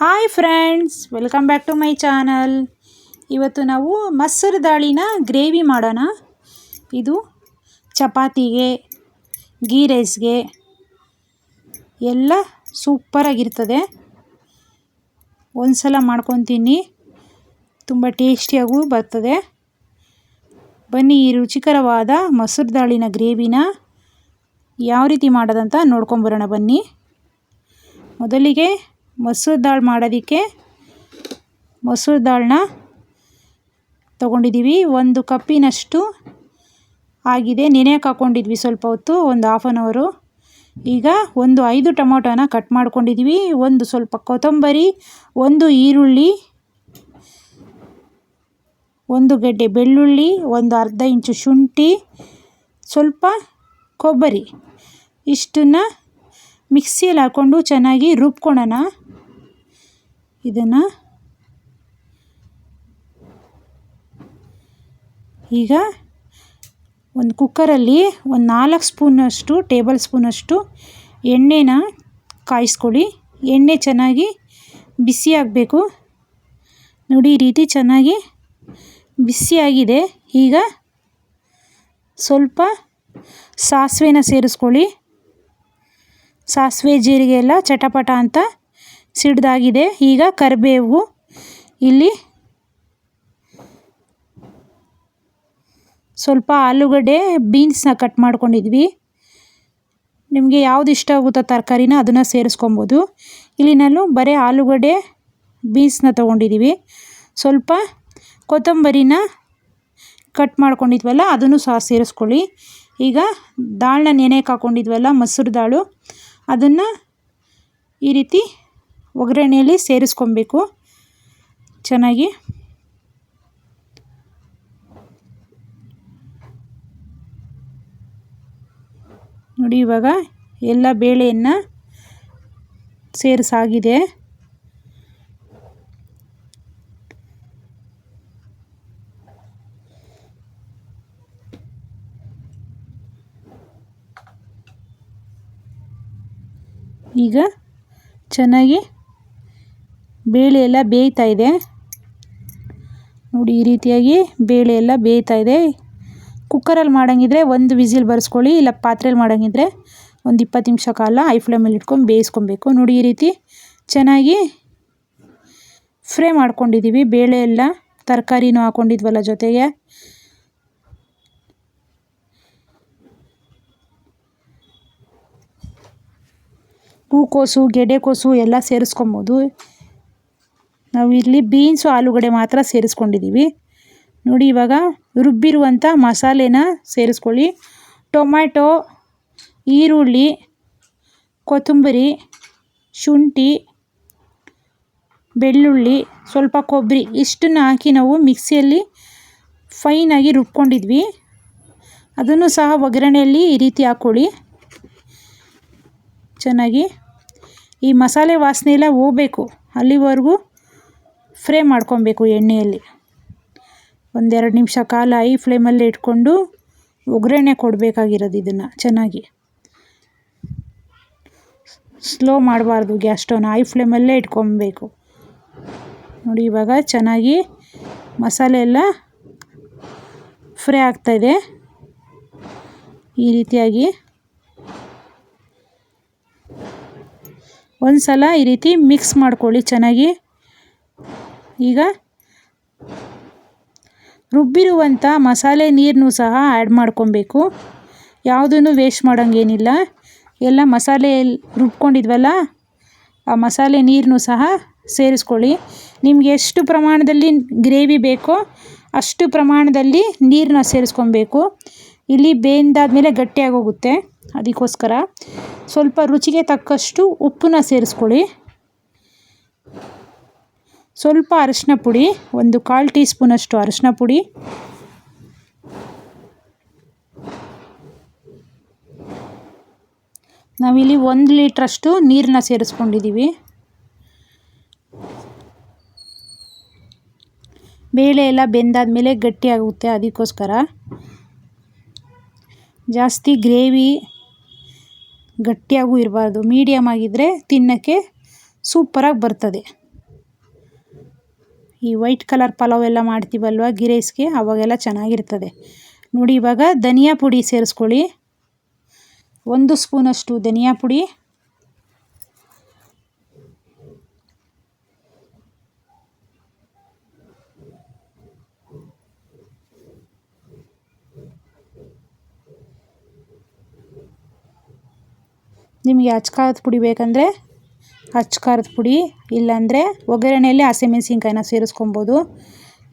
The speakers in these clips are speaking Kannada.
Hi friends, welcome back to my channel. ಇವತ್ತು ನಾವು ಮಸೂರ್ ದಾಳಿನ ಗ್ರೇವಿ ಮಾಡೋಣ. ಇದು ಚಪಾತಿಗೆ, ಗೀ ರೈಸ್ಗೆ ಎಲ್ಲ ಸೂಪರಾಗಿರ್ತದೆ. ಒಂದು ಸಲ ಮಾಡ್ಕೊತೀನಿ, ತುಂಬ ಟೇಸ್ಟಿಯಾಗೂ ಬರ್ತದೆ. ಬನ್ನಿ ಈ ರುಚಿಕರವಾದ ಮಸೂರ್ ದಾಳಿನ ಗ್ರೇವಿನ ಯಾವ ರೀತಿ ಮಾಡೋದಂತ ನೋಡ್ಕೊಂಬರೋಣ ಬನ್ನಿ. ಮೊದಲಿಗೆ ಮಸೂರ್ ದಾಲ್ ಮಾಡೋದಕ್ಕೆ ಮಸೂರ್ ದಾಳನ್ನ ತೊಗೊಂಡಿದ್ದೀವಿ. 1 ಕಪ್ಪಿನಷ್ಟು ಆಗಿದೆ. ನೆನೆಯಕ್ಕೆ ಹಾಕ್ಕೊಂಡಿದ್ವಿ ಸ್ವಲ್ಪ ಹೊತ್ತು, ಒಂದು ಹಾಫ್ ಆನ್ ಅವರು. ಈಗ 5 ಟೊಮೊಟೊನ ಕಟ್ ಮಾಡ್ಕೊಂಡಿದ್ದೀವಿ. ಒಂದು ಸ್ವಲ್ಪ ಕೊತ್ತಂಬರಿ, 1 ಈರುಳ್ಳಿ, 1 ಗಡ್ಡೆ ಬೆಳ್ಳುಳ್ಳಿ, ಒಂದು ಅರ್ಧ ಇಂಚು ಶುಂಠಿ, ಸ್ವಲ್ಪ ಕೊಬ್ಬರಿ, ಇಷ್ಟನ್ನು ಮಿಕ್ಸಿಯಲ್ಲಿ ಹಾಕ್ಕೊಂಡು ಚೆನ್ನಾಗಿ ರುಬ್ಕೊಳ್ಳೋಣ. ಇದನ್ನು ಈಗ ಒಂದು ಕುಕ್ಕರಲ್ಲಿ 4 ಸ್ಪೂನಷ್ಟು ಟೇಬಲ್ ಸ್ಪೂನಷ್ಟು ಎಣ್ಣೆನ ಕಾಯಿಸ್ಕೊಳ್ಳಿ. ಎಣ್ಣೆ ಚೆನ್ನಾಗಿ ಬಿಸಿ ಆಗಬೇಕು. ನೋಡಿ, ಈ ರೀತಿ ಚೆನ್ನಾಗಿ ಬಿಸಿಯಾಗಿದೆ. ಈಗ ಸ್ವಲ್ಪ ಸಾಸಿವೆನ ಸೇರಿಸ್ಕೊಳ್ಳಿ. ಸಾಸಿವೆ ಜೀರಿಗೆ ಎಲ್ಲ ಚಟಪಟ ಅಂತ ಸಿಡ್ದಾಗಿದೆ. ಈಗ ಕರಿಬೇವು, ಇಲ್ಲಿ ಸ್ವಲ್ಪ ಆಲೂಗಡ್ಡೆ, ಬೀನ್ಸ್ನ ಕಟ್ ಮಾಡ್ಕೊಂಡಿದ್ವಿ. ನಿಮಗೆ ಯಾವುದು ಇಷ್ಟ ಆಗುತ್ತೋ ತರಕಾರಿನ ಅದನ್ನು ಸೇರಿಸ್ಕೊಬೋದು. ಇಲ್ಲಿ ನಾನು ಬರೀ ಆಲೂಗಡ್ಡೆ, ಬೀನ್ಸ್ನ ತೊಗೊಂಡಿದ್ದೀವಿ. ಸ್ವಲ್ಪ ಕೊತ್ತಂಬರಿನ ಕಟ್ ಮಾಡ್ಕೊಂಡಿದ್ವಲ್ಲ ಅದನ್ನು ಸಹ ಸೇರಿಸ್ಕೊಳ್ಳಿ. ಈಗ ದಾಳನ್ನ ನೆನೆಯಕ್ಕೆ ಹಾಕ್ಕೊಂಡಿದ್ವಲ್ಲ ಮಸೂರ್ ದಾಳು, ಅದನ್ನು ಈ ರೀತಿ ಒಗ್ಗರಣೆಯಲ್ಲಿ ಸೇರಿಸ್ಕೊಬೇಕು ಚೆನ್ನಾಗಿ. ನೋಡಿ, ಇವಾಗ ಎಲ್ಲ ಬೇಳೆಯನ್ನು ಸೇರಿಸಾಗಿದೆ. ಈಗ ಚೆನ್ನಾಗಿ ಬೇಳೆ ಎಲ್ಲ ಬೇಯ್ತಾ ಇದೆ. ನೋಡಿ, ಈ ರೀತಿಯಾಗಿ ಬೇಳೆ ಎಲ್ಲ ಬೇಯ್ತಾ ಇದೆ. ಕುಕ್ಕರಲ್ಲಿ ಮಾಡೋಂಗಿದ್ರೆ 1 ವಿಸಿಲ್ ಬರೆಸ್ಕೊಳ್ಳಿ, ಇಲ್ಲ ಪಾತ್ರೆಯಲ್ಲಿ ಮಾಡೋಂಗಿದ್ರೆ ಒಂದು 20 ನಿಮಿಷ ಕಾಲ ಹೈ ಫ್ಲೇಮಲ್ಲಿ ಇಟ್ಕೊಂಡು ಬೇಯಿಸ್ಕೊಬೇಕು. ನೋಡಿ, ಈ ರೀತಿ ಚೆನ್ನಾಗಿ ಫ್ರೈ ಮಾಡ್ಕೊಂಡಿದ್ದೀವಿ. ಬೇಳೆ ಎಲ್ಲ ತರಕಾರಿನೂ ಹಾಕ್ಕೊಂಡಿದ್ವಲ್ಲ ಜೊತೆಗೆ. ಹೂಕೋಸು, ಗೆಡ್ಡೆಕೋಸು ಎಲ್ಲ ಸೇರಿಸ್ಕೊಬೋದು. ನಾವು ಇಲ್ಲಿ ಬೀನ್ಸು, ಆಲೂಗಡ್ಡೆ ಮಾತ್ರ ಸೇರಿಸ್ಕೊಂಡಿದ್ದೀವಿ. ನೋಡಿ, ಇವಾಗ ರುಬ್ಬಿರುವಂಥ ಮಸಾಲೆನ ಸೇರಿಸ್ಕೊಳ್ಳಿ. ಟೊಮ್ಯಾಟೊ, ಈರುಳ್ಳಿ, ಕೊತ್ತಂಬರಿ, ಶುಂಠಿ, ಬೆಳ್ಳುಳ್ಳಿ, ಸ್ವಲ್ಪ ಕೊಬ್ಬರಿ, ಇಷ್ಟನ್ನು ಹಾಕಿ ನಾವು ಮಿಕ್ಸಿಯಲ್ಲಿ ಫೈನಾಗಿ ರುಬ್ಕೊಂಡಿದ್ವಿ. ಅದನ್ನು ಸಹ ಒಗ್ಗರಣೆಯಲ್ಲಿ ಈ ರೀತಿ ಹಾಕ್ಕೊಳ್ಳಿ. ಚೆನ್ನಾಗಿ ಈ ಮಸಾಲೆ ವಾಸನೆ ಎಲ್ಲ ಹೋಗಬೇಕು, ಅಲ್ಲಿವರೆಗೂ ಫ್ರೈ ಮಾಡ್ಕೊಬೇಕು ಎಣ್ಣೆಯಲ್ಲಿ. 1-2 ನಿಮಿಷ ಕಾಲ ಹೈ ಫ್ಲೇಮಲ್ಲಿ ಇಟ್ಕೊಂಡು ಒಗ್ಗರಣೆ ಕೊಡಬೇಕಾಗಿರೋದು. ಇದನ್ನು ಚೆನ್ನಾಗಿ ಸ್ಲೋ ಮಾಡಬಾರ್ದು, ಗ್ಯಾಸ್ ಸ್ಟವ್ನ ಹೈ ಫ್ಲೇಮಲ್ಲೇ ಇಟ್ಕೊಬೇಕು. ನೋಡಿ, ಇವಾಗ ಚೆನ್ನಾಗಿ ಮಸಾಲೆ ಎಲ್ಲ ಫ್ರೈ ಆಗ್ತಾಯಿದೆ. ಈ ರೀತಿಯಾಗಿ ಒಂದು ಸಲ ಈ ರೀತಿ ಮಿಕ್ಸ್ ಮಾಡ್ಕೊಳ್ಳಿ ಚೆನ್ನಾಗಿ. ಈಗ ರುಬ್ಬಿರುವಂಥ ಮಸಾಲೆ ನೀರನ್ನು ಸಹ ಆ್ಯಡ್ ಮಾಡ್ಕೊಬೇಕು. ಯಾವುದನ್ನು ವೇಸ್ಟ್ ಮಾಡೋಂಗೇನಿಲ್ಲ. ಎಲ್ಲ ಮಸಾಲೆ ರುಬ್ಕೊಂಡಿದ್ವಲ್ಲ, ಆ ಮಸಾಲೆ ನೀರನ್ನು ಸಹ ಸೇರಿಸ್ಕೊಳ್ಳಿ. ನಿಮ್ಗೆ ಎಷ್ಟು ಪ್ರಮಾಣದಲ್ಲಿ ಗ್ರೇವಿ ಬೇಕೋ ಅಷ್ಟು ಪ್ರಮಾಣದಲ್ಲಿ ನೀರನ್ನ ಸೇರಿಸ್ಕೊಬೇಕು. ಇಲ್ಲಿ ಬೇಂದಾದ್ಮೇಲೆ ಗಟ್ಟಿಯಾಗೋಗುತ್ತೆ, ಅದಕ್ಕೋಸ್ಕರ ಸ್ವಲ್ಪ ರುಚಿಗೆ ತಕ್ಕಷ್ಟು ಉಪ್ಪನ್ನ ಸೇರಿಸ್ಕೊಳ್ಳಿ. ಸ್ವಲ್ಪ ಅರಿಶಿನ ಪುಡಿ, 1/4 ಟೀ ಸ್ಪೂನಷ್ಟು ಅರಿಶಿನ ಪುಡಿ, ನಾವಿಲ್ಲಿ 1 ಲೀಟ್ರಷ್ಟು ನೀರನ್ನ ಸೇರಿಸ್ಕೊಂಡಿದ್ದೀವಿ. ಬೇಳೆ ಎಲ್ಲ ಬೆಂದಾದ್ಮೇಲೆ ಗಟ್ಟಿಯಾಗುತ್ತೆ, ಅದಕ್ಕೋಸ್ಕರ. ಜಾಸ್ತಿ ಗ್ರೇವಿ ಗಟ್ಟಿಯಾಗೂ ಇರಬಾರ್ದು, ಮೀಡಿಯಮ್ ಆಗಿದ್ದರೆ ತಿನ್ನೋಕ್ಕೆ ಸೂಪರಾಗಿ ಬರ್ತದೆ. ಈ ವೈಟ್ ಕಲರ್ ಪಲಾವ್ ಎಲ್ಲ ಮಾಡ್ತೀವಲ್ವ ಗೀ ರೈಸ್ಗೆ, ಅವಾಗೆಲ್ಲ ಚೆನ್ನಾಗಿರ್ತದೆ ನೋಡಿ. ಇವಾಗ ಧನಿಯಾ ಪುಡಿ ಸೇರಿಸ್ಕೊಳ್ಳಿ. 1 ಸ್ಪೂನಷ್ಟು ಧನಿಯಾ ಪುಡಿ, ನಿಮಗೆ ಅಚ್ಕಾರದ ಪುಡಿ ಬೇಕಂದರೆ ಅಚ್ಕಾರದ ಪುಡಿ, ಇಲ್ಲಾಂದರೆ ಒಗ್ಗರಣೆಯಲ್ಲಿ ಹಸಿಮೆಣಸಿನ್ಕಾಯಿನ ಸೇರಿಸ್ಕೊಬೋದು.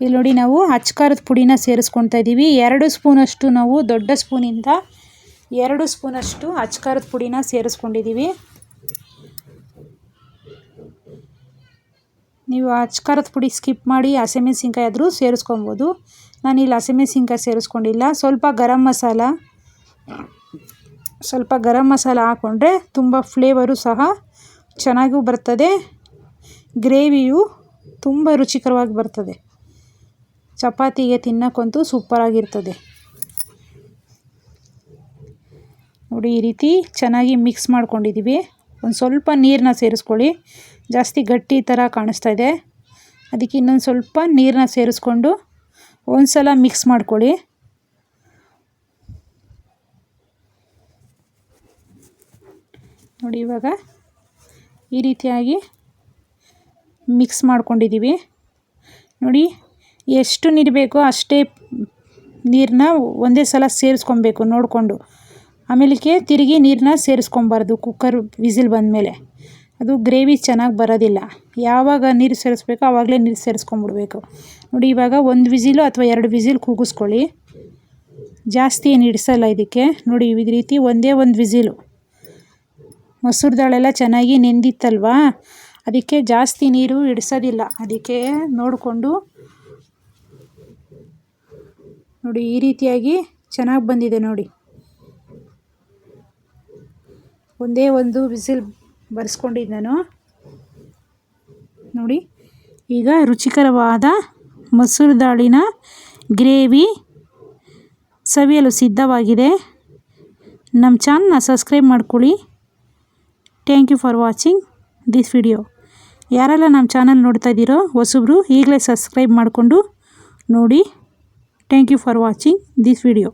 ಇಲ್ಲಿ ನೋಡಿ ನಾವು ಅಚ್ಕಾರದ ಪುಡಿನ ಸೇರಿಸ್ಕೊಳ್ತಾ ಇದ್ದೀವಿ. 2 ಸ್ಪೂನಷ್ಟು ನಾವು ದೊಡ್ಡ ಸ್ಪೂನಿಂದ 2 ಸ್ಪೂನಷ್ಟು ಅಚ್ಕಾರದ ಪುಡಿನ ಸೇರಿಸ್ಕೊಂಡಿದ್ದೀವಿ. ನೀವು ಅಚ್ಕಾರದ ಪುಡಿ ಸ್ಕಿಪ್ ಮಾಡಿ ಹಸಿಮೆಣಸಿನ್ಕಾಯಿ ಆದರೂ ಸೇರಿಸ್ಕೊಬೋದು. ನಾನಿಲ್ಲಿ ಹಸಿಮೆಣಸಿನ್ಕಾಯಿ ಸೇರಿಸ್ಕೊಂಡಿಲ್ಲ. ಸ್ವಲ್ಪ ಗರಂ ಮಸಾಲ ಹಾಕ್ಕೊಂಡ್ರೆ ತುಂಬ ಫ್ಲೇವರು ಸಹ ಚೆನ್ನಾಗೂ ಬರ್ತದೆ, ಗ್ರೇವಿಯು ತುಂಬ ರುಚಿಕರವಾಗಿ ಬರ್ತದೆ. ಚಪಾತಿಗೆ ತಿನ್ನೋಕ್ಕಂತೂ ಸೂಪರಾಗಿರ್ತದೆ ನೋಡಿ. ಈ ರೀತಿ ಚೆನ್ನಾಗಿ ಮಿಕ್ಸ್ ಮಾಡ್ಕೊಂಡಿದ್ದೀವಿ. ಒಂದು ಸ್ವಲ್ಪ ನೀರನ್ನ ಸೇರಿಸ್ಕೊಳ್ಳಿ. ಜಾಸ್ತಿ ಗಟ್ಟಿ ಥರ ಕಾಣಿಸ್ತಾ ಇದೆ, ಅದಕ್ಕೆ ಇನ್ನೊಂದು ಸ್ವಲ್ಪ ನೀರನ್ನ ಸೇರಿಸ್ಕೊಂಡು ಒಂದು ಸಲ ಮಿಕ್ಸ್ ಮಾಡ್ಕೊಳ್ಳಿ. ನೋಡಿ ಇವಾಗ ಈ ರೀತಿಯಾಗಿ ಮಿಕ್ಸ್ ಮಾಡ್ಕೊಂಡಿದ್ದೀವಿ. ನೋಡಿ ಎಷ್ಟು ನೀರು ಬೇಕೋ ಅಷ್ಟೇ ನೀರನ್ನ ಒಂದೇ ಸಲ ಸೇರಿಸ್ಕೊಬೇಕು ನೋಡಿಕೊಂಡು. ಆಮೇಲೆ ತಿರುಗಿ ನೀರನ್ನ ಸೇರಿಸ್ಕೊಬಾರ್ದು. ಕುಕ್ಕರ್ ವಿಸಿಲ್ ಬಂದಮೇಲೆ ಅದು ಗ್ರೇವಿ ಚೆನ್ನಾಗಿ ಬರೋದಿಲ್ಲ. ಯಾವಾಗ ನೀರು ಸೇರಿಸ್ಬೇಕೋ ಆವಾಗಲೇ ನೀರು ಸೇರಿಸ್ಕೊಂಬಿಡ್ಬೇಕು. ನೋಡಿ ಇವಾಗ 1 ವಿಸಿಲು ಅಥವಾ 2 ವಿಸಿಲ್ ಕೂಗಿಸ್ಕೊಳ್ಳಿ. ಜಾಸ್ತಿ ಏನು ಇಡಿಸಲ್ಲ ಇದಕ್ಕೆ. ನೋಡಿ ಈ ರೀತಿ ಒಂದೇ 1 ವಿಸಿಲು. ಮಸೂರು ದಾಳೆಲ್ಲ ಚೆನ್ನಾಗಿ ನೆಂದಿತ್ತಲ್ವಾ, ಅದಕ್ಕೆ ಜಾಸ್ತಿ ನೀರು ಇಡಿಸೋದಿಲ್ಲ. ಅದಕ್ಕೆ ನೋಡಿಕೊಂಡು ನೋಡಿ ಈ ರೀತಿಯಾಗಿ ಚೆನ್ನಾಗಿ ಬಂದಿದೆ ನೋಡಿ. ಒಂದೇ 1 ವಿಸಿಲ್ ಬರೆಸ್ಕೊಂಡಿದ್ದು ನಾನು. ನೋಡಿ ಈಗ ರುಚಿಕರವಾದ ಮಸೂರು ದಾಳಿನ ಗ್ರೇವಿ ಸವಿಯಲು ಸಿದ್ಧವಾಗಿದೆ. ನಮ್ಮ ಚಾನಲ್ನ ಸಬ್ಸ್ಕ್ರೈಬ್ ಮಾಡ್ಕೊಳ್ಳಿ. Thank you for watching this video. ಯಾರೆಲ್ಲ ನಮ್ಮ ಚಾನಲ್ ನೋಡ್ತಾ ಇದ್ದೀರೋ ಹೊಸಬ್ರು ಈಗಲೇ ಸಬ್ಸ್ಕ್ರೈಬ್ ಮಾಡಿಕೊಂಡು ನೋಡಿ. Thank you for watching this video.